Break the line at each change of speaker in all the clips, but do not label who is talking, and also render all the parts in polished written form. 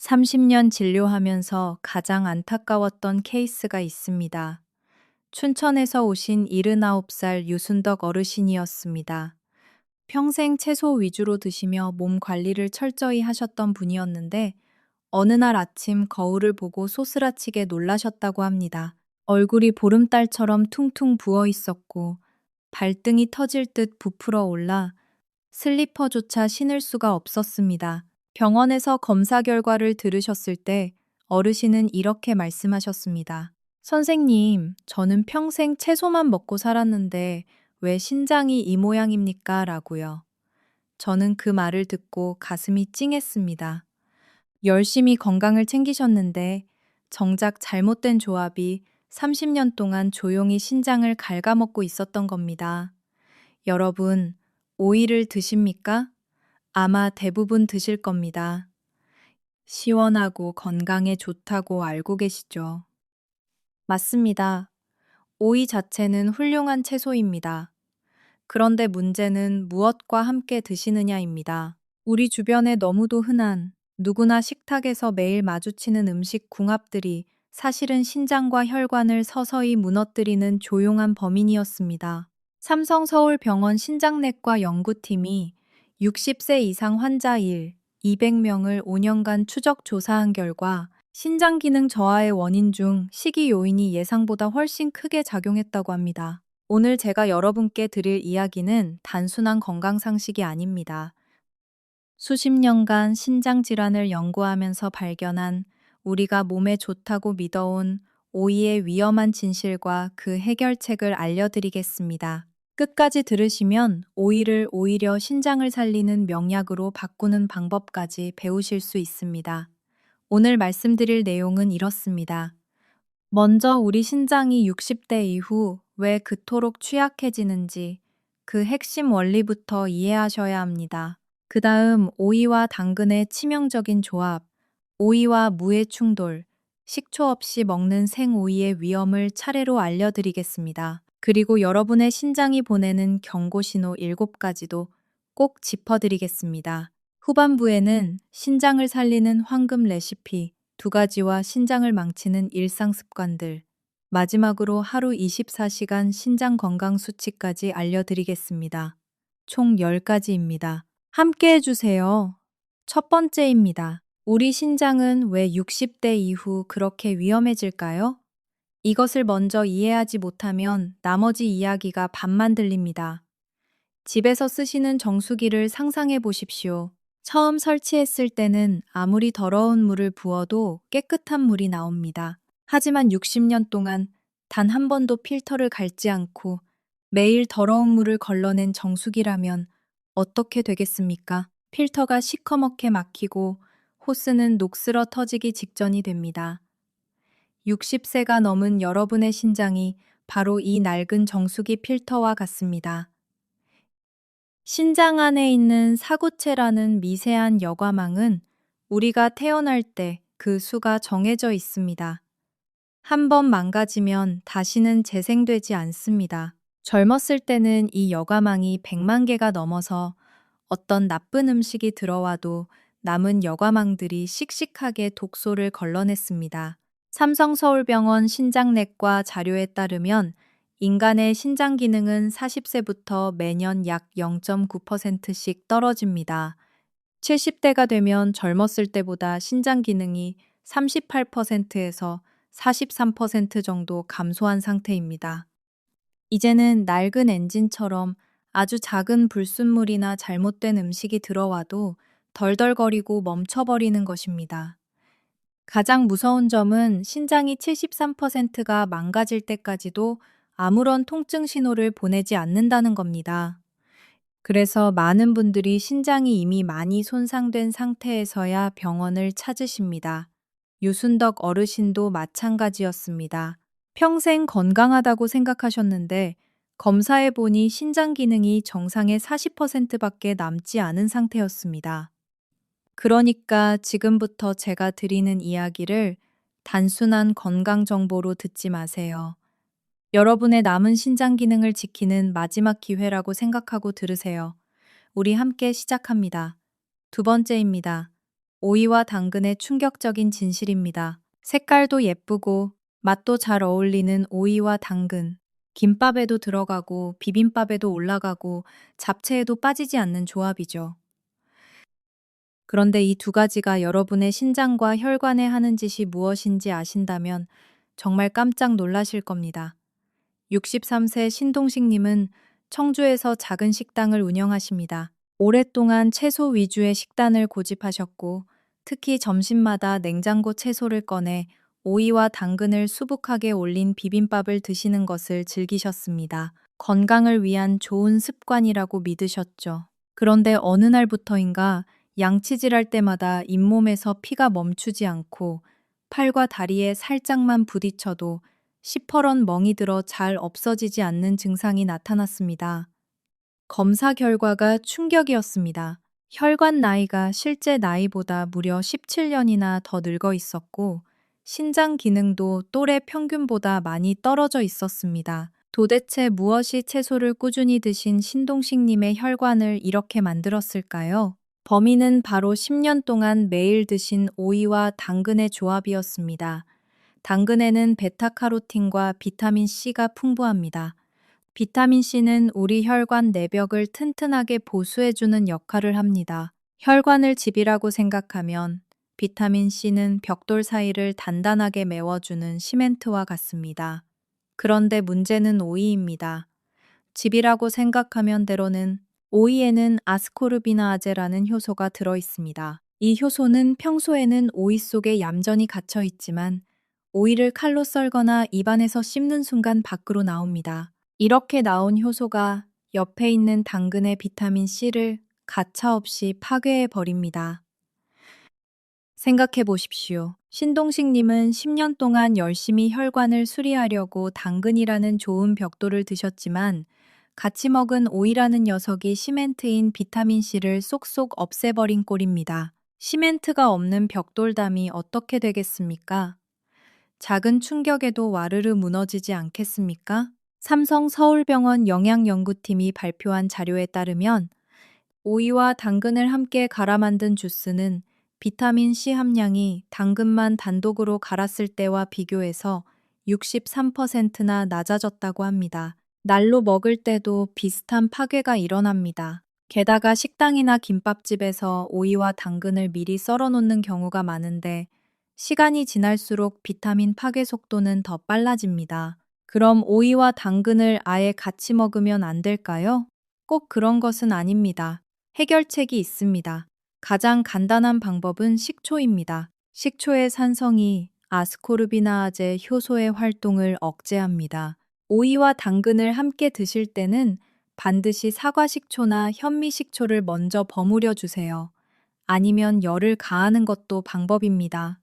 30년 진료하면서 가장 안타까웠던 케이스가 있습니다. 춘천에서 오신 79살 유순덕 어르신이었습니다. 평생 채소 위주로 드시며 몸 관리를 철저히 하셨던 분이었는데 어느 날 아침 거울을 보고 소스라치게 놀라셨다고 합니다. 얼굴이 보름달처럼 퉁퉁 부어 있었고 발등이 터질 듯 부풀어 올라 슬리퍼조차 신을 수가 없었습니다. 병원에서 검사 결과를 들으셨을 때 어르신은 이렇게 말씀하셨습니다. 선생님, 저는 평생 채소만 먹고 살았는데 왜 신장이 이 모양입니까? 라고요. 저는 그 말을 듣고 가슴이 찡했습니다. 열심히 건강을 챙기셨는데 정작 잘못된 조합이 30년 동안 조용히 신장을 갉아먹고 있었던 겁니다. 여러분, 오이를 드십니까? 아마 대부분 드실 겁니다. 시원하고 건강에 좋다고 알고 계시죠? 맞습니다. 오이 자체는 훌륭한 채소입니다. 그런데 문제는 무엇과 함께 드시느냐입니다. 우리 주변에 너무도 흔한 누구나 식탁에서 매일 마주치는 음식 궁합들이 사실은 신장과 혈관을 서서히 무너뜨리는 조용한 범인이었습니다. 삼성서울병원 신장내과 연구팀이 60세 이상 환자 200명을 5년간 추적 조사한 결과 신장 기능 저하의 원인 중 식이 요인이 예상보다 훨씬 크게 작용했다고 합니다. 오늘 제가 여러분께 드릴 이야기는 단순한 건강 상식이 아닙니다. 수십 년간 신장 질환을 연구하면서 발견한 우리가 몸에 좋다고 믿어온 오이의 위험한 진실과 그 해결책을 알려드리겠습니다. 끝까지 들으시면 오이를 오히려 신장을 살리는 명약으로 바꾸는 방법까지 배우실 수 있습니다. 오늘 말씀드릴 내용은 이렇습니다. 먼저 우리 신장이 60대 이후 왜 그토록 취약해지는지 그 핵심 원리부터 이해하셔야 합니다. 그 다음 오이와 당근의 치명적인 조합, 오이와 무의 충돌, 식초 없이 먹는 생오이의 위험을 차례로 알려드리겠습니다. 그리고 여러분의 신장이 보내는 경고신호 7가지도 꼭 짚어드리겠습니다. 후반부에는 신장을 살리는 황금 레시피 2가지와 신장을 망치는 일상 습관들, 마지막으로 하루 24시간 신장 건강 수치까지 알려드리겠습니다. 총 10가지입니다. 함께 해주세요. 첫 번째입니다. 우리 신장은 왜 60대 이후 그렇게 위험해질까요? 이것을 먼저 이해하지 못하면 나머지 이야기가 반만 들립니다. 집에서 쓰시는 정수기를 상상해 보십시오. 처음 설치했을 때는 아무리 더러운 물을 부어도 깨끗한 물이 나옵니다. 하지만 60년 동안 단 한 번도 필터를 갈지 않고 매일 더러운 물을 걸러낸 정수기라면 어떻게 되겠습니까? 필터가 시커멓게 막히고 호스는 녹슬어 터지기 직전이 됩니다. 60세가 넘은 여러분의 신장이 바로 이 낡은 정수기 필터와 같습니다. 신장 안에 있는 사구체라는 미세한 여과망은 우리가 태어날 때 그 수가 정해져 있습니다. 한 번 망가지면 다시는 재생되지 않습니다. 젊었을 때는 이 여과망이 100만 개가 넘어서 어떤 나쁜 음식이 들어와도 남은 여과망들이 씩씩하게 독소를 걸러냈습니다. 삼성서울병원 신장내과 자료에 따르면 인간의 신장 기능은 40세부터 매년 약 0.9%씩 떨어집니다. 70대가 되면 젊었을 때보다 신장 기능이 38%에서 43% 정도 감소한 상태입니다. 이제는 낡은 엔진처럼 아주 작은 불순물이나 잘못된 음식이 들어와도 덜덜거리고 멈춰버리는 것입니다. 가장 무서운 점은 신장이 73%가 망가질 때까지도 아무런 통증 신호를 보내지 않는다는 겁니다. 그래서 많은 분들이 신장이 이미 많이 손상된 상태에서야 병원을 찾으십니다. 유순덕 어르신도 마찬가지였습니다. 평생 건강하다고 생각하셨는데 검사해보니 신장 기능이 정상의 40%밖에 남지 않은 상태였습니다. 그러니까 지금부터 제가 드리는 이야기를 단순한 건강 정보로 듣지 마세요. 여러분의 남은 신장 기능을 지키는 마지막 기회라고 생각하고 들으세요. 우리 함께 시작합니다. 두 번째입니다. 오이와 당근의 충격적인 진실입니다. 색깔도 예쁘고 맛도 잘 어울리는 오이와 당근. 김밥에도 들어가고 비빔밥에도 올라가고 잡채에도 빠지지 않는 조합이죠. 그런데 이 두 가지가 여러분의 신장과 혈관에 하는 짓이 무엇인지 아신다면 정말 깜짝 놀라실 겁니다. 63세 신동식님은 청주에서 작은 식당을 운영하십니다. 오랫동안 채소 위주의 식단을 고집하셨고, 특히 점심마다 냉장고 채소를 꺼내 오이와 당근을 수북하게 올린 비빔밥을 드시는 것을 즐기셨습니다. 건강을 위한 좋은 습관이라고 믿으셨죠. 그런데 어느 날부터인가 양치질할 때마다 잇몸에서 피가 멈추지 않고 팔과 다리에 살짝만 부딪혀도 시퍼런 멍이 들어 잘 없어지지 않는 증상이 나타났습니다. 검사 결과가 충격이었습니다. 혈관 나이가 실제 나이보다 무려 17년이나 더 늙어 있었고, 신장 기능도 또래 평균보다 많이 떨어져 있었습니다. 도대체 무엇이 채소를 꾸준히 드신 신동식님의 혈관을 이렇게 만들었을까요? 범인은 바로 10년 동안 매일 드신 오이와 당근의 조합이었습니다. 당근에는 베타카로틴과 비타민 C가 풍부합니다. 비타민 C는 우리 혈관 내벽을 튼튼하게 보수해주는 역할을 합니다. 혈관을 집이라고 생각하면 비타민 C는 벽돌 사이를 단단하게 메워주는 시멘트와 같습니다. 그런데 문제는 오이입니다. 집이라고 생각하면 때로는 오이에는 아스코르비나아제라는 효소가 들어 있습니다. 이 효소는 평소에는 오이 속에 얌전히 갇혀 있지만 오이를 칼로 썰거나 입안에서 씹는 순간 밖으로 나옵니다. 이렇게 나온 효소가 옆에 있는 당근의 비타민 C를 가차없이 파괴해 버립니다. 생각해 보십시오. 신동식님은 10년 동안 열심히 혈관을 수리하려고 당근이라는 좋은 벽돌을 드셨지만 같이 먹은 오이라는 녀석이 시멘트인 비타민 C를 쏙쏙 없애버린 꼴입니다. 시멘트가 없는 벽돌담이 어떻게 되겠습니까? 작은 충격에도 와르르 무너지지 않겠습니까? 삼성 서울병원 영양연구팀이 발표한 자료에 따르면 오이와 당근을 함께 갈아 만든 주스는 비타민 C 함량이 당근만 단독으로 갈았을 때와 비교해서 63%나 낮아졌다고 합니다. 날로 먹을 때도 비슷한 파괴가 일어납니다. 게다가 식당이나 김밥집에서 오이와 당근을 미리 썰어 놓는 경우가 많은데 시간이 지날수록 비타민 파괴 속도는 더 빨라집니다. 그럼 오이와 당근을 아예 같이 먹으면 안 될까요? 꼭 그런 것은 아닙니다. 해결책이 있습니다. 가장 간단한 방법은 식초입니다. 식초의 산성이 아스코르비나아제 효소의 활동을 억제합니다. 오이와 당근을 함께 드실 때는 반드시 사과식초나 현미식초를 먼저 버무려 주세요. 아니면 열을 가하는 것도 방법입니다.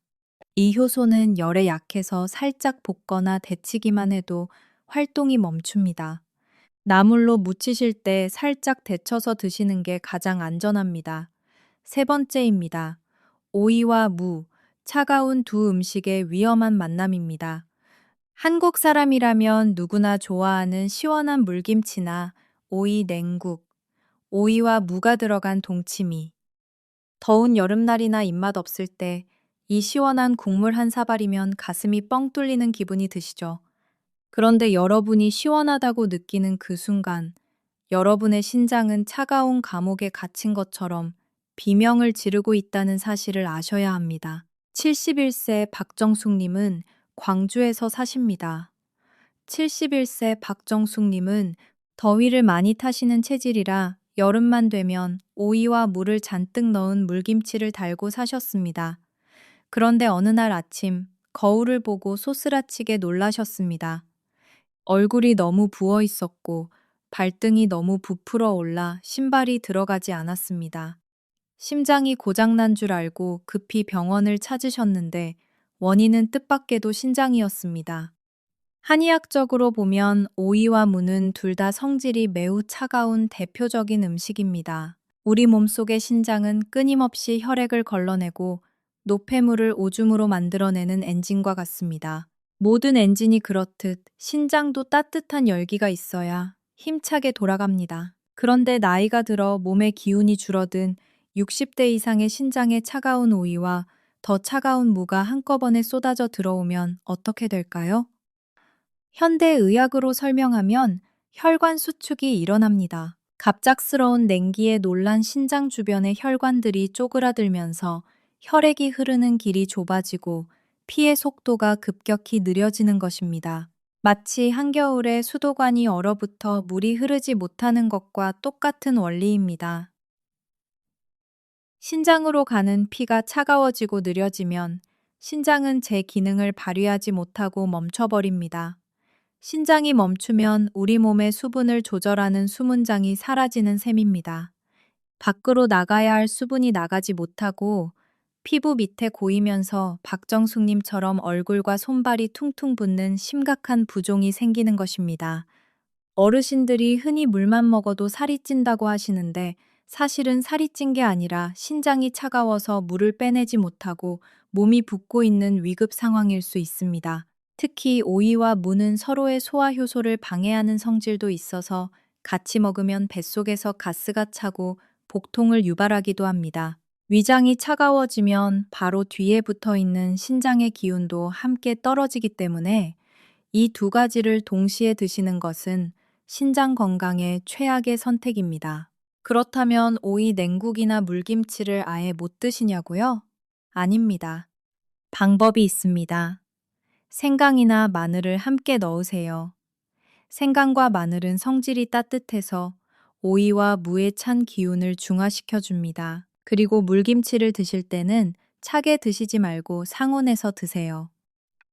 이 효소는 열에 약해서 살짝 볶거나 데치기만 해도 활동이 멈춥니다. 나물로 무치실 때 살짝 데쳐서 드시는 게 가장 안전합니다. 세 번째입니다. 오이와 무, 차가운 두 음식의 위험한 만남입니다. 한국 사람이라면 누구나 좋아하는 시원한 물김치나 오이 냉국, 오이와 무가 들어간 동치미. 더운 여름날이나 입맛 없을 때 이 시원한 국물 한 사발이면 가슴이 뻥 뚫리는 기분이 드시죠. 그런데 여러분이 시원하다고 느끼는 그 순간, 여러분의 신장은 차가운 감옥에 갇힌 것처럼 비명을 지르고 있다는 사실을 아셔야 합니다. 71세 박정숙님은 광주에서 사십니다. 71세 박정숙님은 더위를 많이 타시는 체질이라 여름만 되면 오이와 물을 잔뜩 넣은 물김치를 달고 사셨습니다. 그런데 어느 날 아침 거울을 보고 소스라치게 놀라셨습니다. 얼굴이 너무 부어 있었고 발등이 너무 부풀어 올라 신발이 들어가지 않았습니다. 심장이 고장난 줄 알고 급히 병원을 찾으셨는데 원인은 뜻밖에도 신장이었습니다. 한의학적으로 보면 오이와 무는 둘 다 성질이 매우 차가운 대표적인 음식입니다. 우리 몸속의 신장은 끊임없이 혈액을 걸러내고 노폐물을 오줌으로 만들어내는 엔진과 같습니다. 모든 엔진이 그렇듯 신장도 따뜻한 열기가 있어야 힘차게 돌아갑니다. 그런데 나이가 들어 몸의 기운이 줄어든 60대 이상의 신장에 차가운 오이와 더 차가운 무가 한꺼번에 쏟아져 들어오면 어떻게 될까요? 현대의학으로 설명하면 혈관 수축이 일어납니다. 갑작스러운 냉기에 놀란 신장 주변의 혈관들이 쪼그라들면서 혈액이 흐르는 길이 좁아지고 피의 속도가 급격히 느려지는 것입니다. 마치 한겨울에 수도관이 얼어붙어 물이 흐르지 못하는 것과 똑같은 원리입니다. 신장으로 가는 피가 차가워지고 느려지면 신장은 제 기능을 발휘하지 못하고 멈춰버립니다. 신장이 멈추면 우리 몸의 수분을 조절하는 수문장이 사라지는 셈입니다. 밖으로 나가야 할 수분이 나가지 못하고 피부 밑에 고이면서 박정숙님처럼 얼굴과 손발이 퉁퉁 붓는 심각한 부종이 생기는 것입니다. 어르신들이 흔히 물만 먹어도 살이 찐다고 하시는데 사실은 살이 찐 게 아니라 신장이 차가워서 물을 빼내지 못하고 몸이 붓고 있는 위급 상황일 수 있습니다. 특히 오이와 무는 서로의 소화 효소를 방해하는 성질도 있어서 같이 먹으면 뱃속에서 가스가 차고 복통을 유발하기도 합니다. 위장이 차가워지면 바로 뒤에 붙어 있는 신장의 기운도 함께 떨어지기 때문에 이 두 가지를 동시에 드시는 것은 신장 건강에 최악의 선택입니다. 그렇다면 오이 냉국이나 물김치를 아예 못 드시냐고요? 아닙니다. 방법이 있습니다. 생강이나 마늘을 함께 넣으세요. 생강과 마늘은 성질이 따뜻해서 오이와 무의 찬 기운을 중화시켜 줍니다. 그리고 물김치를 드실 때는 차게 드시지 말고 상온에서 드세요.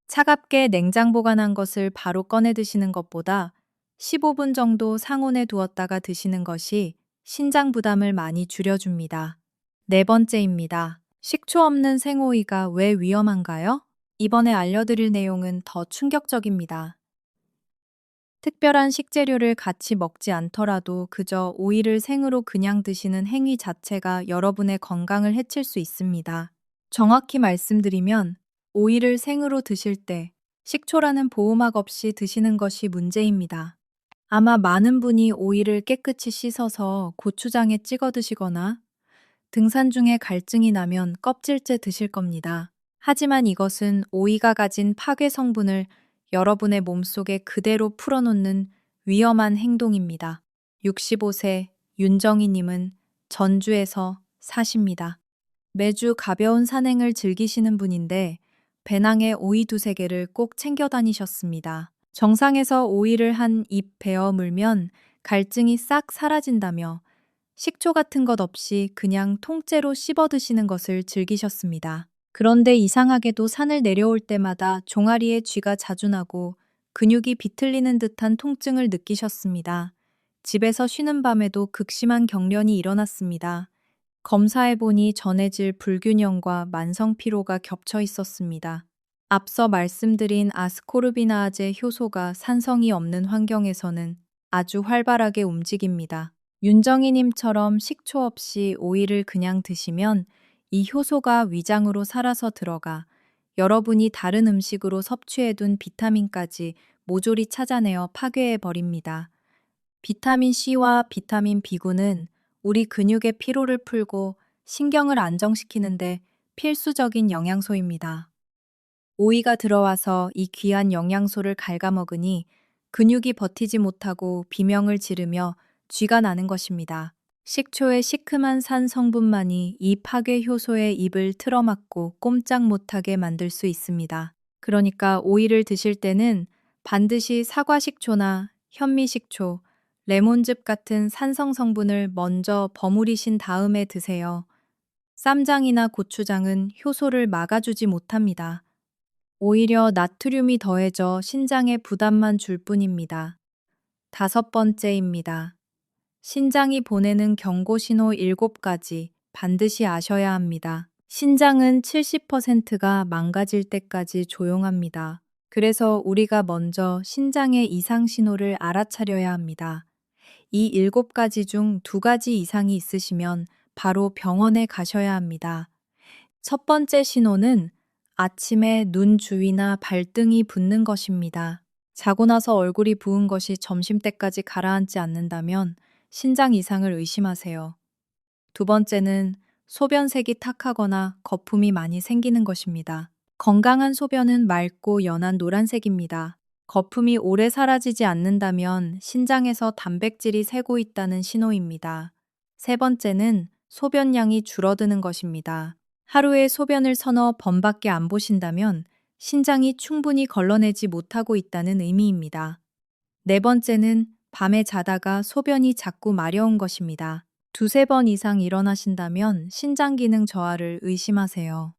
차갑게 냉장 보관한 것을 바로 꺼내 드시는 것보다 15분 정도 상온에 두었다가 드시는 것이 신장 부담을 많이 줄여줍니다. 네 번째입니다. 식초 없는 생오이가 왜 위험한가요? 이번에 알려드릴 내용은 더 충격적입니다. 특별한 식재료를 같이 먹지 않더라도 그저 오이를 생으로 그냥 드시는 행위 자체가 여러분의 건강을 해칠 수 있습니다. 정확히 말씀드리면 오이를 생으로 드실 때 식초라는 보호막 없이 드시는 것이 문제입니다. 아마 많은 분이 오이를 깨끗이 씻어서 고추장에 찍어 드시거나 등산 중에 갈증이 나면 껍질째 드실 겁니다. 하지만 이것은 오이가 가진 파괴 성분을 여러분의 몸속에 그대로 풀어놓는 위험한 행동입니다. 65세 윤정희님은 전주에서 사십니다. 매주 가벼운 산행을 즐기시는 분인데 배낭에 오이 두세 개를 꼭 챙겨 다니셨습니다. 정상에서 오이를 한 입 베어 물면 갈증이 싹 사라진다며 식초 같은 것 없이 그냥 통째로 씹어 드시는 것을 즐기셨습니다. 그런데 이상하게도 산을 내려올 때마다 종아리에 쥐가 자주 나고 근육이 비틀리는 듯한 통증을 느끼셨습니다. 집에서 쉬는 밤에도 극심한 경련이 일어났습니다. 검사해보니 전해질 불균형과 만성 피로가 겹쳐 있었습니다. 앞서 말씀드린 아스코르비나아제 효소가 산성이 없는 환경에서는 아주 활발하게 움직입니다. 윤정희님처럼 식초 없이 오이를 그냥 드시면 이 효소가 위장으로 살아서 들어가 여러분이 다른 음식으로 섭취해둔 비타민까지 모조리 찾아내어 파괴해 버립니다. 비타민 C와 비타민 B9는 우리 근육의 피로를 풀고 신경을 안정시키는데 필수적인 영양소입니다. 오이가 들어와서 이 귀한 영양소를 갉아먹으니 근육이 버티지 못하고 비명을 지르며 쥐가 나는 것입니다. 식초의 시큼한 산 성분만이 이 파괴 효소의 입을 틀어막고 꼼짝 못하게 만들 수 있습니다. 그러니까 오이를 드실 때는 반드시 사과식초나 현미식초, 레몬즙 같은 산성 성분을 먼저 버무리신 다음에 드세요. 쌈장이나 고추장은 효소를 막아주지 못합니다. 오히려 나트륨이 더해져 신장에 부담만 줄 뿐입니다. 다섯 번째입니다. 신장이 보내는 경고 신호 7가지 반드시 아셔야 합니다. 신장은 70%가 망가질 때까지 조용합니다. 그래서 우리가 먼저 신장의 이상 신호를 알아차려야 합니다. 이 7가지 중 2가지 이상이 있으시면 바로 병원에 가셔야 합니다. 첫 번째 신호는 아침에 눈 주위나 발등이 붓는 것입니다. 자고 나서 얼굴이 부은 것이 점심때까지 가라앉지 않는다면 신장 이상을 의심하세요. 두 번째는 소변색이 탁하거나 거품이 많이 생기는 것입니다. 건강한 소변은 맑고 연한 노란색입니다. 거품이 오래 사라지지 않는다면 신장에서 단백질이 새고 있다는 신호입니다. 세 번째는 소변량이 줄어드는 것입니다. 하루에 소변을 서너 번밖에 안 보신다면 신장이 충분히 걸러내지 못하고 있다는 의미입니다. 네 번째는 밤에 자다가 소변이 자꾸 마려운 것입니다. 두세 번 이상 일어나신다면 신장 기능 저하를 의심하세요.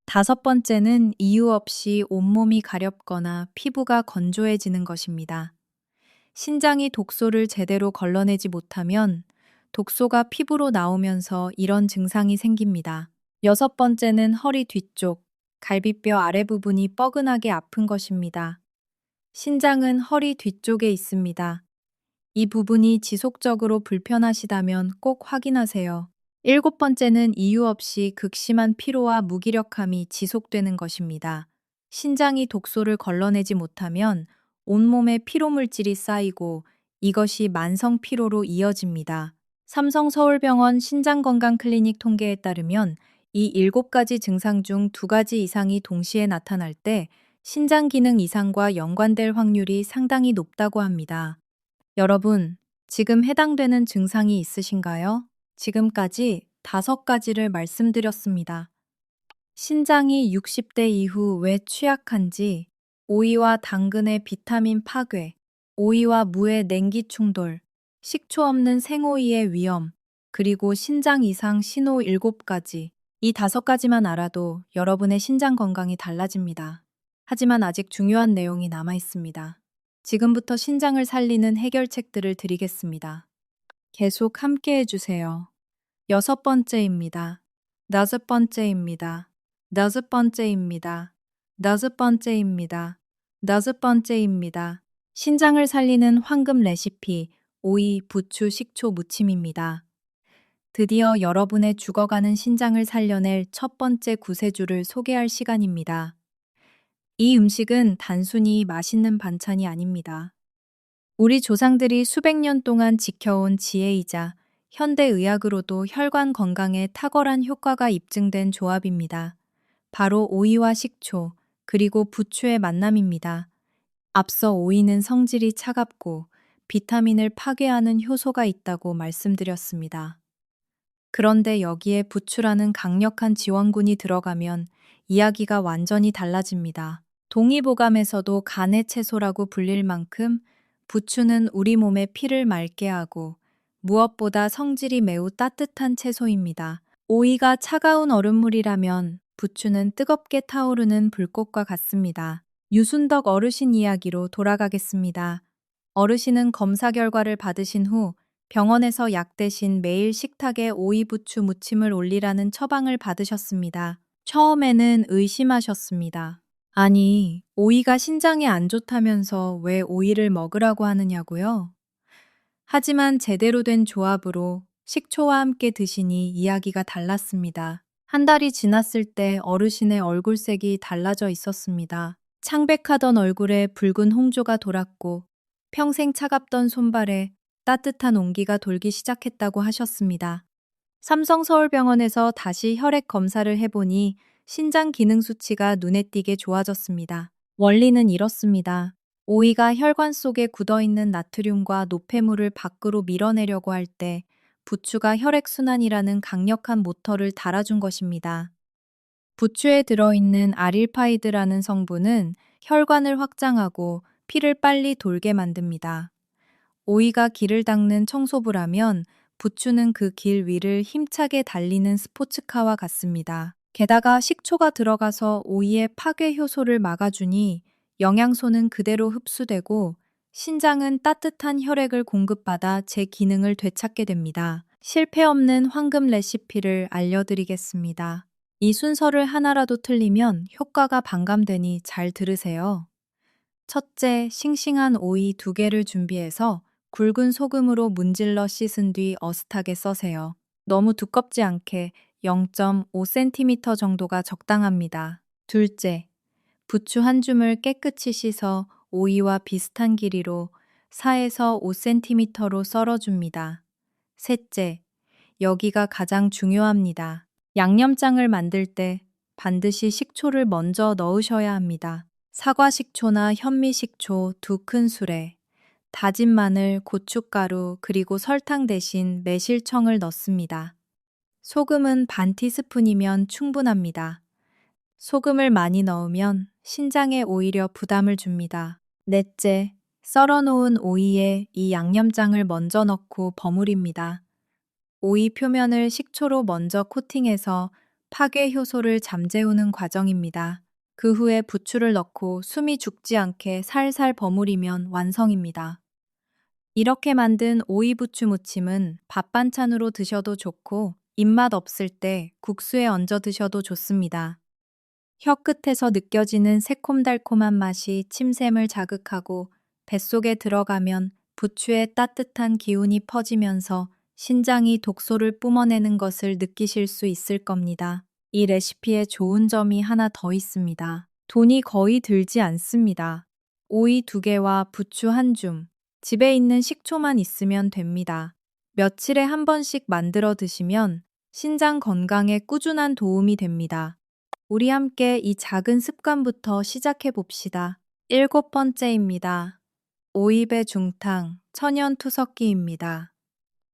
다섯 번째는 이유 없이 온몸이 가렵거나 피부가 건조해지는 것입니다. 신장이 독소를 제대로 걸러내지 못하면 독소가 피부로 나오면서 이런 증상이 생깁니다. 여섯 번째는 허리 뒤쪽, 갈비뼈 아래 부분이 뻐근하게 아픈 것입니다. 신장은 허리 뒤쪽에 있습니다. 이 부분이 지속적으로 불편하시다면 꼭 확인하세요. 일곱 번째는 이유 없이 극심한 피로와 무기력함이 지속되는 것입니다. 신장이 독소를 걸러내지 못하면 온몸에 피로물질이 쌓이고 이것이 만성 피로로 이어집니다. 삼성서울병원 신장건강클리닉 통계에 따르면 이 7가지 증상 중 2가지 이상이 동시에 나타날 때 신장 기능 이상과 연관될 확률이 상당히 높다고 합니다. 여러분, 지금 해당되는 증상이 있으신가요? 지금까지 5가지를 말씀드렸습니다. 신장이 60대 이후 왜 취약한지, 오이와 당근의 비타민 파괴, 오이와 무의 냉기 충돌, 식초 없는 생오이의 위험, 그리고 신장 이상 신호 7가지. 이 5가지만 알아도 여러분의 신장 건강이 달라집니다. 하지만 아직 중요한 내용이 남아 있습니다. 지금부터 신장을 살리는 해결책들을 드리겠습니다. 계속 함께 해주세요. 6번째입니다. 5번째입니다. 5번째입니다. 5번째입니다. 5번째입니다. 신장을 살리는 황금 레시피, 오이, 부추, 식초 무침입니다. 드디어 여러분의 죽어가는 신장을 살려낼 첫 번째 구세주를 소개할 시간입니다. 이 음식은 단순히 맛있는 반찬이 아닙니다. 우리 조상들이 수백 년 동안 지켜온 지혜이자 현대의학으로도 혈관 건강에 탁월한 효과가 입증된 조합입니다. 바로 오이와 식초, 그리고 부추의 만남입니다. 앞서 오이는 성질이 차갑고 비타민을 파괴하는 효소가 있다고 말씀드렸습니다. 그런데 여기에 부추라는 강력한 지원군이 들어가면 이야기가 완전히 달라집니다. 동의보감에서도 간의 채소라고 불릴 만큼 부추는 우리 몸의 피를 맑게 하고 무엇보다 성질이 매우 따뜻한 채소입니다. 오이가 차가운 얼음물이라면 부추는 뜨겁게 타오르는 불꽃과 같습니다. 유순덕 어르신 이야기로 돌아가겠습니다. 어르신은 검사 결과를 받으신 후 병원에서 약 대신 매일 식탁에 오이 부추 무침을 올리라는 처방을 받으셨습니다. 처음에는 의심하셨습니다. 아니, 오이가 신장에 안 좋다면서 왜 오이를 먹으라고 하느냐고요? 하지만 제대로 된 조합으로 식초와 함께 드시니 이야기가 달랐습니다. 한 달이 지났을 때 어르신의 얼굴색이 달라져 있었습니다. 창백하던 얼굴에 붉은 홍조가 돌았고 평생 차갑던 손발에 따뜻한 온기가 돌기 시작했다고 하셨습니다. 삼성서울병원에서 다시 혈액 검사를 해보니 신장 기능 수치가 눈에 띄게 좋아졌습니다. 원리는 이렇습니다. 오이가 혈관 속에 굳어있는 나트륨과 노폐물을 밖으로 밀어내려고 할 때 부추가 혈액순환이라는 강력한 모터를 달아준 것입니다. 부추에 들어있는 아릴파이드라는 성분은 혈관을 확장하고 피를 빨리 돌게 만듭니다. 오이가 길을 닦는 청소부라면 부추는 그 길 위를 힘차게 달리는 스포츠카와 같습니다. 게다가 식초가 들어가서 오이의 파괴 효소를 막아주니 영양소는 그대로 흡수되고 신장은 따뜻한 혈액을 공급받아 제 기능을 되찾게 됩니다. 실패 없는 황금 레시피를 알려드리겠습니다. 이 순서를 하나라도 틀리면 효과가 반감되니 잘 들으세요. 첫째, 싱싱한 오이 2개를 준비해서 굵은 소금으로 문질러 씻은 뒤 어슷하게 써세요. 너무 두껍지 않게 0.5cm 정도가 적당합니다. 둘째, 부추 한 줌을 깨끗이 씻어 오이와 비슷한 길이로 4에서 5cm로 썰어줍니다. 셋째, 여기가 가장 중요합니다. 양념장을 만들 때 반드시 식초를 먼저 넣으셔야 합니다. 사과 식초나 현미 식초 2큰술에 다진 마늘, 고춧가루, 그리고 설탕 대신 매실청을 넣습니다. 소금은 반 티스푼이면 충분합니다. 소금을 많이 넣으면 신장에 오히려 부담을 줍니다. 넷째, 썰어놓은 오이에 이 양념장을 먼저 넣고 버무립니다. 오이 표면을 식초로 먼저 코팅해서 파괴 효소를 잠재우는 과정입니다. 그 후에 부추를 넣고 숨이 죽지 않게 살살 버무리면 완성입니다. 이렇게 만든 오이 부추 무침은 밥 반찬으로 드셔도 좋고 입맛 없을 때 국수에 얹어 드셔도 좋습니다. 혀끝에서 느껴지는 새콤달콤한 맛이 침샘을 자극하고 뱃속에 들어가면 부추의 따뜻한 기운이 퍼지면서 신장이 독소를 뿜어내는 것을 느끼실 수 있을 겁니다. 이 레시피에 좋은 점이 하나 더 있습니다. 돈이 거의 들지 않습니다. 오이 2개와 부추 1줌, 집에 있는 식초만 있으면 됩니다. 며칠에 한 번씩 만들어 드시면 신장 건강에 꾸준한 도움이 됩니다. 우리 함께 이 작은 습관부터 시작해 봅시다. 7번째입니다. 오이배 중탕, 천연 투석기입니다.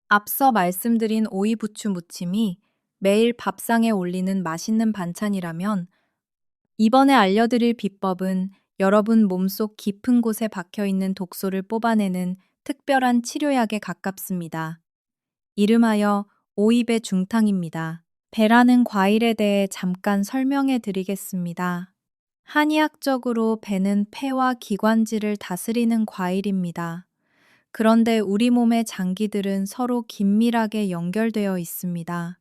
앞서 말씀드린 오이 부추 무침이 매일 밥상에 올리는 맛있는 반찬이라면 이번에 알려드릴 비법은 여러분 몸속 깊은 곳에 박혀있는 독소를 뽑아내는 특별한 치료약에 가깝습니다. 이름하여 오이배 중탕입니다. 배라는 과일에 대해 잠깐 설명해 드리겠습니다. 한의학적으로 배는 폐와 기관지를 다스리는 과일입니다. 그런데 우리 몸의 장기들은 서로 긴밀하게 연결되어 있습니다.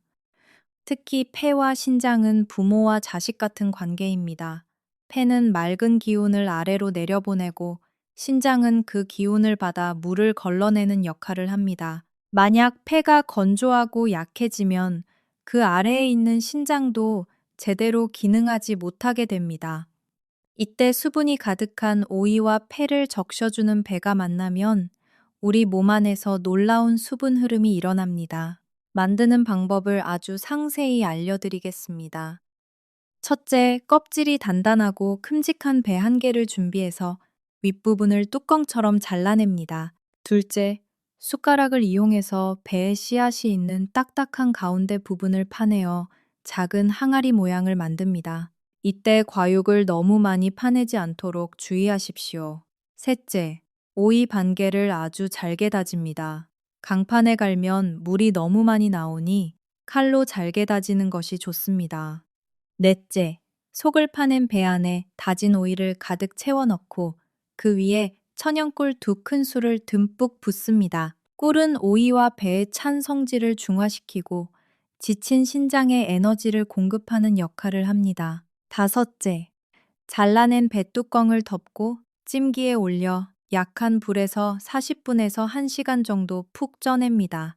특히 폐와 신장은 부모와 자식 같은 관계입니다. 폐는 맑은 기운을 아래로 내려보내고 신장은 그 기운을 받아 물을 걸러내는 역할을 합니다. 만약 폐가 건조하고 약해지면 그 아래에 있는 신장도 제대로 기능하지 못하게 됩니다. 이때 수분이 가득한 오이와 폐를 적셔주는 배가 만나면 우리 몸 안에서 놀라운 수분 흐름이 일어납니다. 만드는 방법을 아주 상세히 알려드리겠습니다. 첫째, 껍질이 단단하고 큼직한 배 1개를 준비해서 윗부분을 뚜껑처럼 잘라냅니다. 둘째, 숟가락을 이용해서 배에 씨앗이 있는 딱딱한 가운데 부분을 파내어 작은 항아리 모양을 만듭니다. 이때 과육을 너무 많이 파내지 않도록 주의하십시오. 셋째, 오이 반개를 아주 잘게 다집니다. 강판에 갈면 물이 너무 많이 나오니 칼로 잘게 다지는 것이 좋습니다. 넷째, 속을 파낸 배 안에 다진 오이를 가득 채워 넣고 그 위에 천연꿀 2큰술을 듬뿍 붓습니다. 꿀은 오이와 배의 찬 성질을 중화시키고 지친 신장에 에너지를 공급하는 역할을 합니다. 다섯째, 잘라낸 배뚜껑을 덮고 찜기에 올려 약한 불에서 40분에서 1시간 정도 푹 쪄냅니다.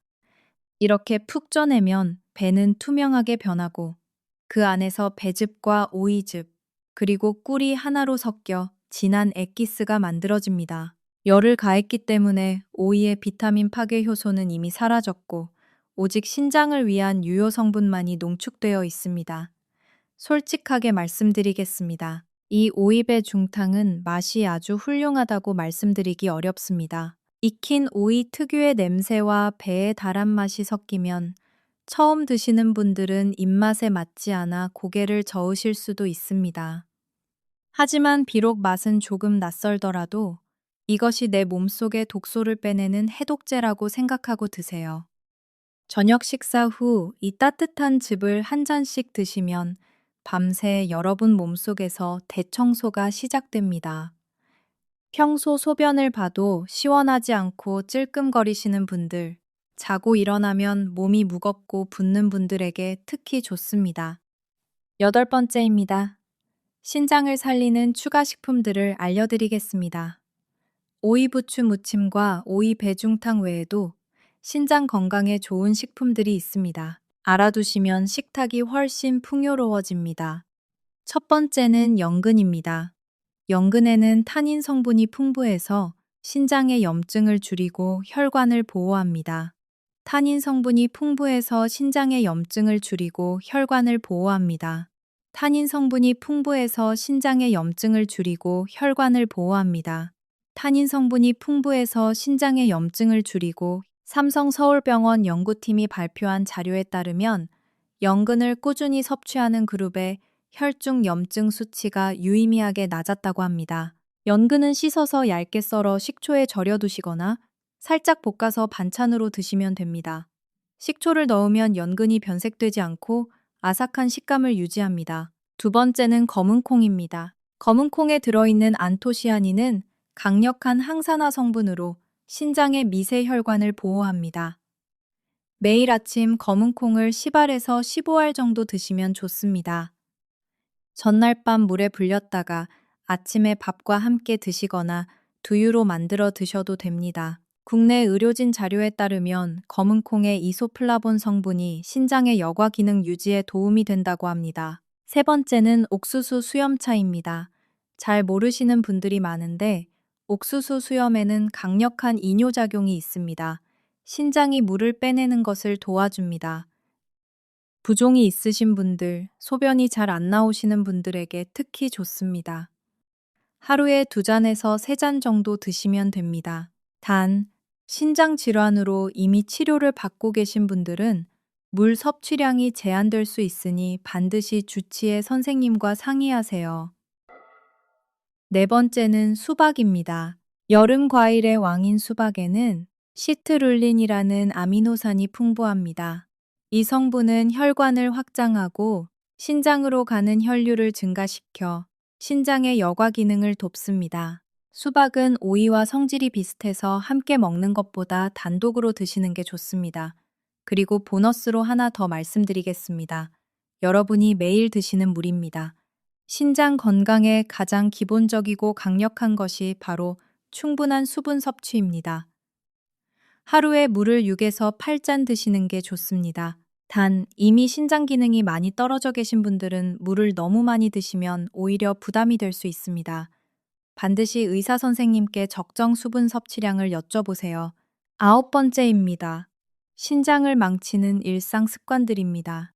이렇게 푹 쪄내면 배는 투명하게 변하고 그 안에서 배즙과 오이즙, 그리고 꿀이 하나로 섞여 진한 액기스가 만들어집니다. 열을 가했기 때문에 오이의 비타민 파괴 효소는 이미 사라졌고 오직 신장을 위한 유효 성분만이 농축되어 있습니다. 솔직하게 말씀드리겠습니다. 이 오이배 중탕은 맛이 아주 훌륭하다고 말씀드리기 어렵습니다. 익힌 오이 특유의 냄새와 배의 달한 맛이 섞이면 처음 드시는 분들은 입맛에 맞지 않아 고개를 저으실 수도 있습니다. 하지만 비록 맛은 조금 낯설더라도 이것이 내 몸속의 독소를 빼내는 해독제라고 생각하고 드세요. 저녁 식사 후 이 따뜻한 즙을 한 잔씩 드시면 밤새 여러분 몸속에서 대청소가 시작됩니다. 평소 소변을 봐도 시원하지 않고 찔끔거리시는 분들, 자고 일어나면 몸이 무겁고 붓는 분들에게 특히 좋습니다. 8번째입니다. 신장을 살리는 추가 식품들을 알려드리겠습니다. 오이 부추 무침과 오이 배중탕 외에도 신장 건강에 좋은 식품들이 있습니다. 알아두시면 식탁이 훨씬 풍요로워집니다. 첫 번째는 연근입니다. 연근에는 타닌 성분이 풍부해서 신장의 염증을 줄이고 혈관을 보호합니다. 탄닌 성분이 풍부해서 신장의 염증을 줄이고 혈관을 보호합니다. 탄닌 성분이 풍부해서 신장의 염증을 줄이고 혈관을 보호합니다. 탄닌 성분이 풍부해서 신장의 염증을 줄이고 삼성서울병원 연구팀이 발표한 자료에 따르면 연근을 꾸준히 섭취하는 그룹의 혈중 염증 수치가 유의미하게 낮았다고 합니다. 연근은 씻어서 얇게 썰어 식초에 절여 두시거나 살짝 볶아서 반찬으로 드시면 됩니다. 식초를 넣으면 연근이 변색되지 않고 아삭한 식감을 유지합니다. 두 번째는 검은콩입니다. 검은콩에 들어있는 안토시아닌은 강력한 항산화 성분으로 신장의 미세 혈관을 보호합니다. 매일 아침 검은콩을 10알에서 15알 정도 드시면 좋습니다. 전날 밤 물에 불렸다가 아침에 밥과 함께 드시거나 두유로 만들어 드셔도 됩니다. 국내 의료진 자료에 따르면 검은콩의 이소플라본 성분이 신장의 여과 기능 유지에 도움이 된다고 합니다. 세 번째는 옥수수 수염차입니다. 잘 모르시는 분들이 많은데 옥수수 수염에는 강력한 이뇨작용이 있습니다. 신장이 물을 빼내는 것을 도와줍니다. 부종이 있으신 분들, 소변이 잘 안 나오시는 분들에게 특히 좋습니다. 하루에 2잔에서 3잔 정도 드시면 됩니다. 단, 신장 질환으로 이미 치료를 받고 계신 분들은 물 섭취량이 제한될 수 있으니 반드시 주치의 선생님과 상의하세요. 네 번째는 수박입니다. 여름 과일의 왕인 수박에는 시트룰린이라는 아미노산이 풍부합니다. 이 성분은 혈관을 확장하고 신장으로 가는 혈류를 증가시켜 신장의 여과 기능을 돕습니다. 수박은 오이와 성질이 비슷해서 함께 먹는 것보다 단독으로 드시는 게 좋습니다. 그리고 보너스로 하나 더 말씀드리겠습니다. 여러분이 매일 드시는 물입니다. 신장 건강에 가장 기본적이고 강력한 것이 바로 충분한 수분 섭취입니다. 하루에 물을 6에서 8잔 드시는 게 좋습니다. 단, 이미 신장 기능이 많이 떨어져 계신 분들은 물을 너무 많이 드시면 오히려 부담이 될 수 있습니다. 반드시 의사 선생님께 적정 수분 섭취량을 여쭤보세요. 9번째입니다. 신장을 망치는 일상 습관들입니다.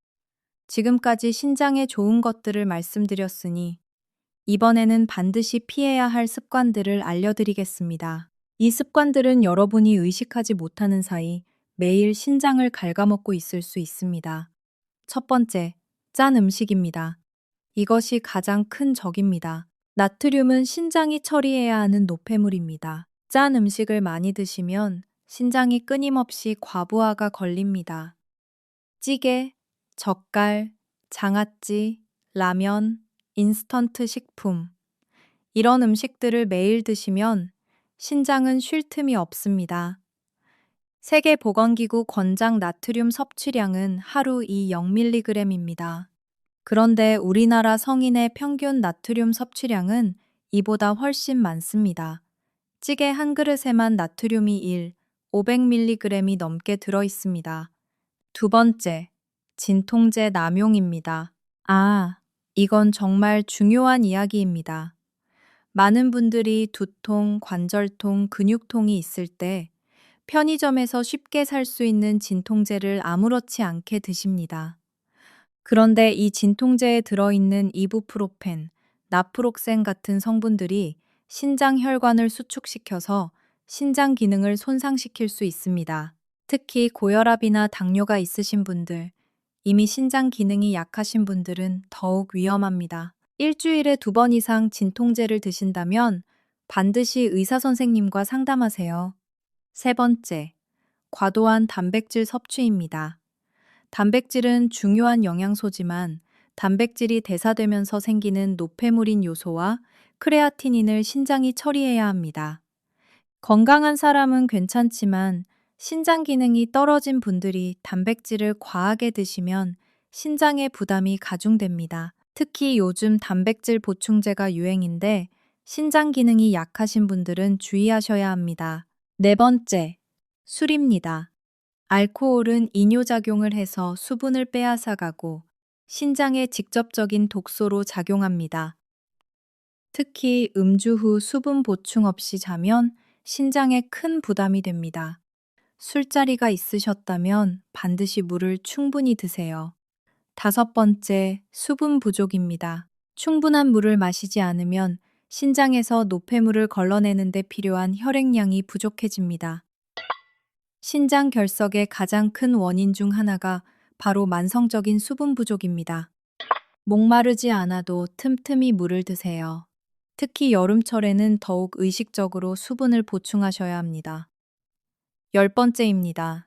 지금까지 신장에 좋은 것들을 말씀드렸으니 이번에는 반드시 피해야 할 습관들을 알려드리겠습니다. 이 습관들은 여러분이 의식하지 못하는 사이 매일 신장을 갉아먹고 있을 수 있습니다. 첫 번째, 짠 음식입니다. 이것이 가장 큰 적입니다. 나트륨은 신장이 처리해야 하는 노폐물입니다. 짠 음식을 많이 드시면 신장이 끊임없이 과부하가 걸립니다. 찌개, 젓갈, 장아찌, 라면, 인스턴트 식품. 이런 음식들을 매일 드시면 신장은 쉴 틈이 없습니다. 세계보건기구 권장 나트륨 섭취량은 하루 0mg입니다. 그런데 우리나라 성인의 평균 나트륨 섭취량은 이보다 훨씬 많습니다. 찌개 한 그릇에만 나트륨이 500mg이 넘게 들어 있습니다. 두 번째, 진통제 남용입니다. 이건 정말 중요한 이야기입니다. 많은 분들이 두통, 관절통, 근육통이 있을 때 편의점에서 쉽게 살 수 있는 진통제를 아무렇지 않게 드십니다. 그런데 이 진통제에 들어있는 이부프로펜, 나프록센 같은 성분들이 신장 혈관을 수축시켜서 신장 기능을 손상시킬 수 있습니다. 특히 고혈압이나 당뇨가 있으신 분들, 이미 신장 기능이 약하신 분들은 더욱 위험합니다. 일주일에 2번 이상 진통제를 드신다면 반드시 의사 선생님과 상담하세요. 세 번째, 과도한 단백질 섭취입니다. 단백질은 중요한 영양소지만 단백질이 대사되면서 생기는 노폐물인 요소와 크레아티닌을 신장이 처리해야 합니다. 건강한 사람은 괜찮지만 신장 기능이 떨어진 분들이 단백질을 과하게 드시면 신장의 부담이 가중됩니다. 특히 요즘 단백질 보충제가 유행인데 신장 기능이 약하신 분들은 주의하셔야 합니다. 네 번째, 술입니다. 알코올은 이뇨작용을 해서 수분을 빼앗아가고 신장에 직접적인 독소로 작용합니다. 특히 음주 후 수분 보충 없이 자면 신장에 큰 부담이 됩니다. 술자리가 있으셨다면 반드시 물을 충분히 드세요. 5번째, 수분 부족입니다. 충분한 물을 마시지 않으면 신장에서 노폐물을 걸러내는 데 필요한 혈액량이 부족해집니다. 신장 결석의 가장 큰 원인 중 하나가 바로 만성적인 수분 부족입니다. 목마르지 않아도 틈틈이 물을 드세요. 특히 여름철에는 더욱 의식적으로 수분을 보충하셔야 합니다. 10번째입니다.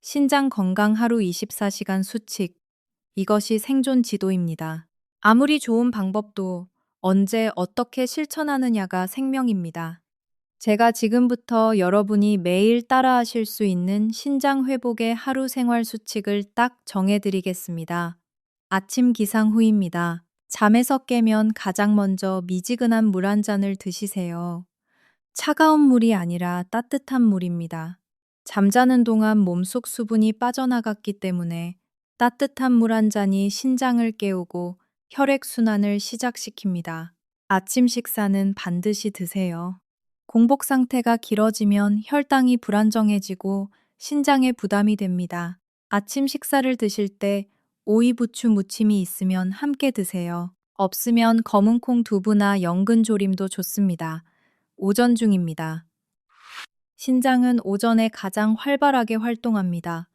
신장 건강 하루 24시간 수칙. 이것이 생존 지도입니다. 아무리 좋은 방법도 언제 어떻게 실천하느냐가 생명입니다. 제가 지금부터 여러분이 매일 따라하실 수 있는 신장 회복의 하루 생활 수칙을 딱 정해드리겠습니다. 아침 기상 후입니다. 잠에서 깨면 가장 먼저 미지근한 물 한 잔을 드시세요. 차가운 물이 아니라 따뜻한 물입니다. 잠자는 동안 몸속 수분이 빠져나갔기 때문에 따뜻한 물 한 잔이 신장을 깨우고 혈액순환을 시작시킵니다. 아침 식사는 반드시 드세요. 공복 상태가 길어지면 혈당이 불안정해지고 신장에 부담이 됩니다. 아침 식사를 드실 때 오이 부추 무침이 있으면 함께 드세요. 없으면 검은콩 두부나 연근 조림도 좋습니다. 오전 중입니다. 신장은 오전에 가장 활발하게 활동합니다.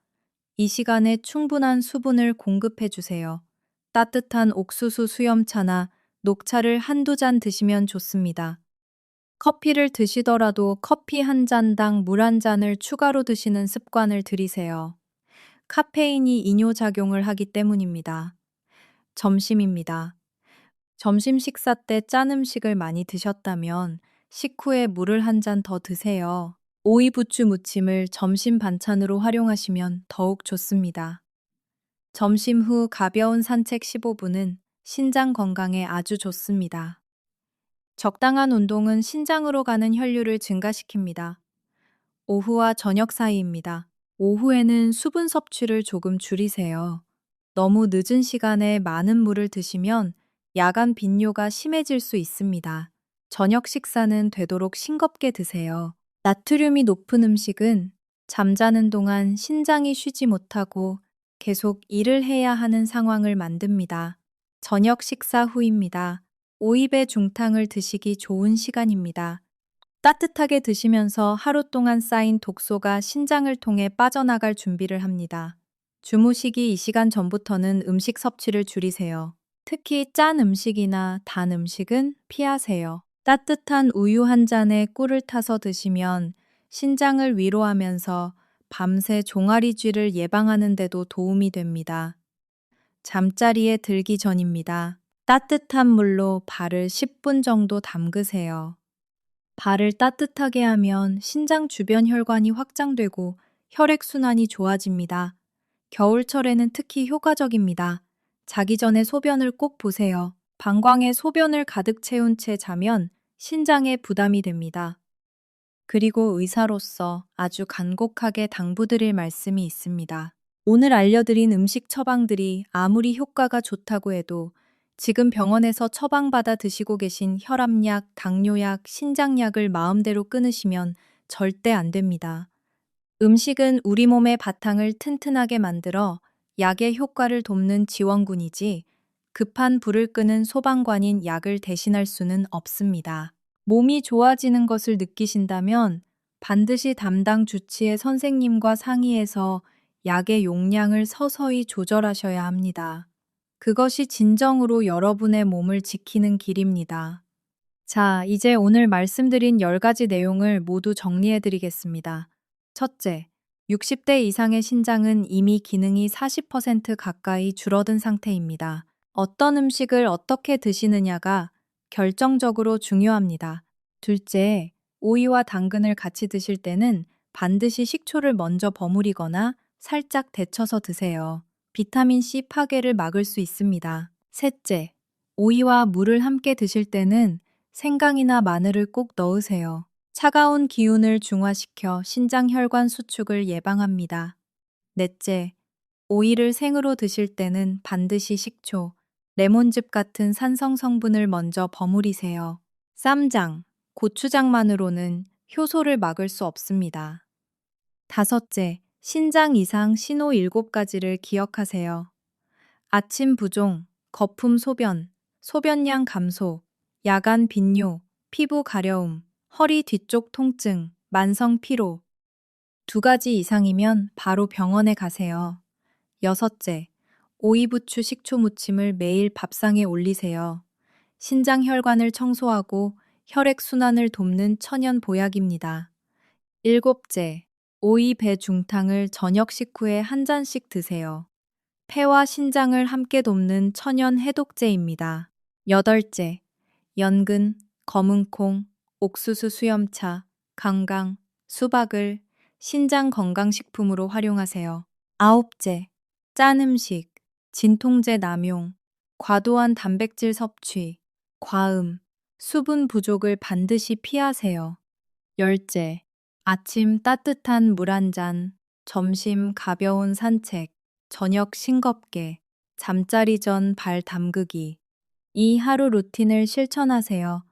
이 시간에 충분한 수분을 공급해 주세요. 따뜻한 옥수수 수염차나 녹차를 한두 잔 드시면 좋습니다. 커피를 드시더라도 커피 한 잔당 물 한 잔을 추가로 드시는 습관을 들이세요. 카페인이 이뇨작용을 하기 때문입니다. 점심입니다. 점심 식사 때 짠 음식을 많이 드셨다면 식후에 물을 한 잔 더 드세요. 오이 부추 무침을 점심 반찬으로 활용하시면 더욱 좋습니다. 점심 후 가벼운 산책 15분은 신장 건강에 아주 좋습니다. 적당한 운동은 신장으로 가는 혈류를 증가시킵니다. 오후와 저녁 사이입니다. 오후에는 수분 섭취를 조금 줄이세요. 너무 늦은 시간에 많은 물을 드시면 야간 빈뇨가 심해질 수 있습니다. 저녁 식사는 되도록 싱겁게 드세요. 나트륨이 높은 음식은 잠자는 동안 신장이 쉬지 못하고 계속 일을 해야 하는 상황을 만듭니다. 저녁 식사 후입니다. 오입의 중탕을 드시기 좋은 시간입니다. 따뜻하게 드시면서 하루 동안 쌓인 독소가 신장을 통해 빠져나갈 준비를 합니다. 주무시기 이 시간 전부터는 음식 섭취를 줄이세요. 특히 짠 음식이나 단 음식은 피하세요. 따뜻한 우유 한 잔에 꿀을 타서 드시면 신장을 위로하면서 밤새 종아리쥐를 예방하는 데도 도움이 됩니다. 잠자리에 들기 전입니다. 따뜻한 물로 발을 10분 정도 담그세요. 발을 따뜻하게 하면 신장 주변 혈관이 확장되고 혈액순환이 좋아집니다. 겨울철에는 특히 효과적입니다. 자기 전에 소변을 꼭 보세요. 방광에 소변을 가득 채운 채 자면 신장에 부담이 됩니다. 그리고 의사로서 아주 간곡하게 당부드릴 말씀이 있습니다. 오늘 알려드린 음식 처방들이 아무리 효과가 좋다고 해도 지금 병원에서 처방받아 드시고 계신 혈압약, 당뇨약, 신장약을 마음대로 끊으시면 절대 안 됩니다. 음식은 우리 몸의 바탕을 튼튼하게 만들어 약의 효과를 돕는 지원군이지 급한 불을 끄는 소방관인 약을 대신할 수는 없습니다. 몸이 좋아지는 것을 느끼신다면 반드시 담당 주치의 선생님과 상의해서 약의 용량을 서서히 조절하셔야 합니다. 그것이 진정으로 여러분의 몸을 지키는 길입니다. 자, 이제 오늘 말씀드린 10가지 내용을 모두 정리해 드리겠습니다. 첫째, 60대 이상의 신장은 이미 기능이 40% 가까이 줄어든 상태입니다. 어떤 음식을 어떻게 드시느냐가 결정적으로 중요합니다. 둘째, 오이와 당근을 같이 드실 때는 반드시 식초를 먼저 버무리거나 살짝 데쳐서 드세요. 비타민C 파괴를 막을 수 있습니다. 셋째, 오이와 물을 함께 드실 때는 생강이나 마늘을 꼭 넣으세요. 차가운 기운을 중화시켜 신장 혈관 수축을 예방합니다. 넷째, 오이를 생으로 드실 때는 반드시 식초, 레몬즙 같은 산성 성분을 먼저 버무리세요. 쌈장, 고추장만으로는 효소를 막을 수 없습니다. 5째, 신장 이상 신호 7가지를 기억하세요. 아침 부종, 거품 소변, 소변량 감소, 야간 빈뇨, 피부 가려움, 허리 뒤쪽 통증, 만성 피로. 2가지 이상이면 바로 병원에 가세요. 6째, 오이부추 식초 무침을 매일 밥상에 올리세요. 신장 혈관을 청소하고 혈액 순환을 돕는 천연 보약입니다. 7째, 오이 배 중탕을 저녁 식후에 한 잔씩 드세요. 폐와 신장을 함께 돕는 천연 해독제입니다. 8째, 연근, 검은콩, 옥수수 수염차, 강강, 수박을 신장 건강식품으로 활용하세요. 9째, 짠 음식, 진통제 남용, 과도한 단백질 섭취, 과음, 수분 부족을 반드시 피하세요. 10째, 아침 따뜻한 물 한 잔, 점심 가벼운 산책, 저녁 싱겁게, 잠자리 전 발 담그기. 이 하루 루틴을 실천하세요.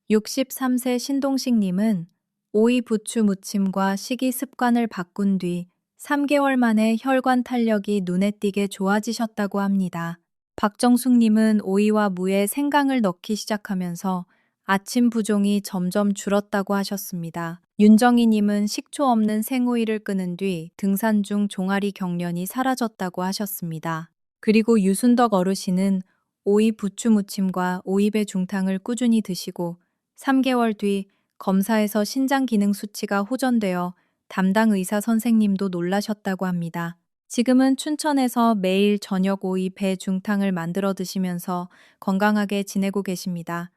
63세 신동식님은 오이 부추 무침과 식이 습관을 바꾼 뒤 3개월 만에 혈관 탄력이 눈에 띄게 좋아지셨다고 합니다. 박정숙님은 오이와 무에 생강을 넣기 시작하면서 아침 부종이 점점 줄었다고 하셨습니다. 윤정희님은 식초 없는 생오이를 끄는 뒤 등산 중 종아리 경련이 사라졌다고 하셨습니다. 그리고 유순덕 어르신은 오이 부추 무침과 오이배 중탕을 꾸준히 드시고 3개월 뒤 검사에서 신장 기능 수치가 호전되어 담당 의사 선생님도 놀라셨다고 합니다. 지금은 춘천에서 매일 저녁 오이 배 중탕을 만들어 드시면서 건강하게 지내고 계십니다.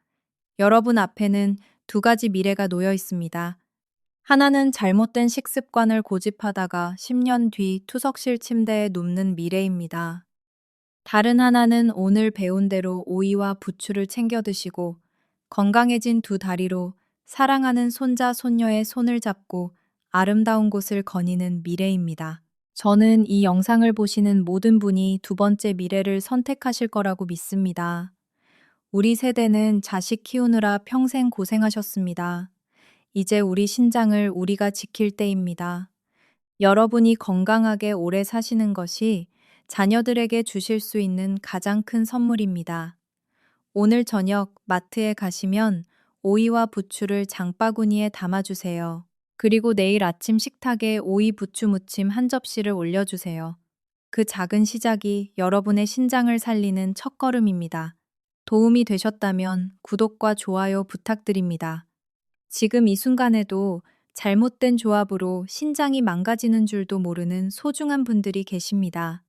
여러분 앞에는 2가지 미래가 놓여 있습니다. 하나는 잘못된 식습관을 고집하다가 10년 뒤 투석실 침대에 눕는 미래입니다. 다른 하나는 오늘 배운 대로 오이와 부추를 챙겨 드시고 건강해진 2다리로 사랑하는 손자, 손녀의 손을 잡고 아름다운 곳을 거니는 미래입니다. 저는 이 영상을 보시는 모든 분이 2번째 미래를 선택하실 거라고 믿습니다. 우리 세대는 자식 키우느라 평생 고생하셨습니다. 이제 우리 신장을 우리가 지킬 때입니다. 여러분이 건강하게 오래 사시는 것이 자녀들에게 주실 수 있는 가장 큰 선물입니다. 오늘 저녁 마트에 가시면 오이와 부추를 장바구니에 담아주세요. 그리고 내일 아침 식탁에 오이 부추 무침 한 접시를 올려주세요. 그 작은 시작이 여러분의 신장을 살리는 첫걸음입니다. 도움이 되셨다면 구독과 좋아요 부탁드립니다. 지금 이 순간에도 잘못된 조합으로 신장이 망가지는 줄도 모르는 소중한 분들이 계십니다.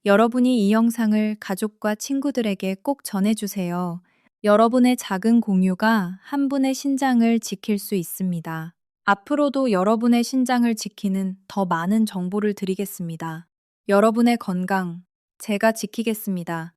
여러분이 이 영상을 가족과 친구들에게 꼭 전해주세요. 여러분의 작은 공유가 한 분의 신장을 지킬 수 있습니다. 앞으로도 여러분의 신장을 지키는 더 많은 정보를 드리겠습니다. 여러분의 건강, 제가 지키겠습니다.